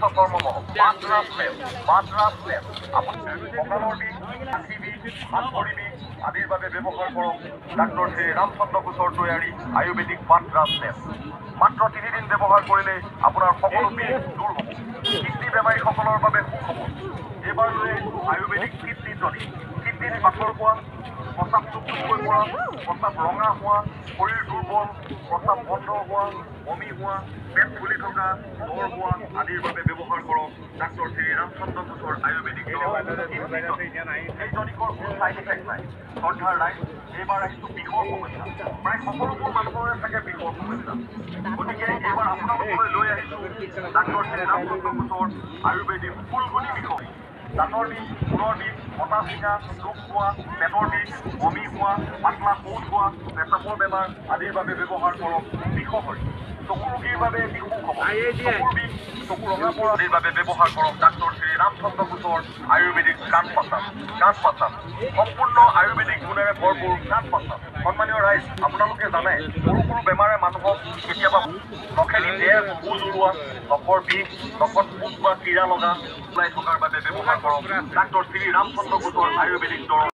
বিশ্বকৰ্মমহ বাটৰাজ লেব আপোনাৰ কঁকালৰ বিষ আঁঠি বিষ হাত ভৰি বিষ আদিৰ বাবে ব্যৱহাৰ কৰক ডাক্তৰ শ্ৰী ৰামচন্দ্ৰ কোচৰ তৈয়াৰী আয়ুৰ্বেদিক বাটৰাজ লেব মাত্ৰ 3 দিন ব্যৱহাৰ কৰিলে আপোনাৰ সকলো বিষ দূৰ হ'ব কিডনী বেমাৰীসকলৰ বাবে সুখবৰ এইবাৰ লৈ আয়ুৰ্বেদিক কিডনী টনিক কিডনীত পাথৰ হোৱা প্ৰস্ৰাৱ টুকটুকৈ পৰা প্ৰস্ৰাৱ ৰঙা হোৱা শৰীৰ দুৰ্বল প্ৰস্ৰাৱ বন্ধ হোৱা বমি হোৱা পেট ফুলি থকা জ্বৰ হোৱা আদিৰ বাবে ব্যৱহাৰ কৰক ডাক্তৰ শ্ৰী ৰামচন্দ্ৰ কোচৰ আয়ুৰ্বেদিক এই টনিকৰ কোনো ছাইড ইফেক্ট নাই শ্ৰদ্ধাৰ ৰাইজ এইবাৰ আহিছোঁ বিষৰ সমস্যা প্ৰায় সকলোবোৰ মানুহৰে থাকে বিষৰ সমস্যা গতিকে এইবাৰ আপোনালোকলৈ লৈ আহিছোঁ ডাক্তৰ শ্ৰী ৰামচন্দ্ৰ কোচৰ আয়ুৰ্বেদিক ফুলকণি বিষয় দাঁতৰ বিষ মূৰৰ বিষ বতাহ চিঙা চুক হোৱা পেটৰ বিষ বমি হোৱা পাতলা শৌচ হোৱা পেচাবৰ বেমাৰ আদিৰ বাবে ব্যৱহাৰ কৰক বিষহৰি চকু ৰোগীৰ বাবে বিশুক হ'ব চকুৰ বিষ চকু ৰঙা পৰা আদিৰ বাবে ব্যৱহাৰ কৰক ডাক্তৰ শ্ৰী ৰামচন্দ্ৰ কোচৰ আয়ুৰ্বেদিক কাণ পাচাব সম্পূৰ্ণ আয়ুৰ্বেদিক গুণেৰে ভৰপূৰ কাণ পাচাব সন্মানীয় ৰাইজ আপোনালোকে জানে সৰু সৰু বেমাৰে মানুহক কেতিয়াবা নখেদি ডেৰ কোজ ওলোৱা নখৰ বিষ নখত পোক বা কীৰা লগা ওলাই থকাৰ বাবে ব্যৱহাৰ কৰক ডাক্তৰ শ্ৰী ৰামচন্দ্ৰ কোচৰ আয়ুৰ্বেদিক দৰৱ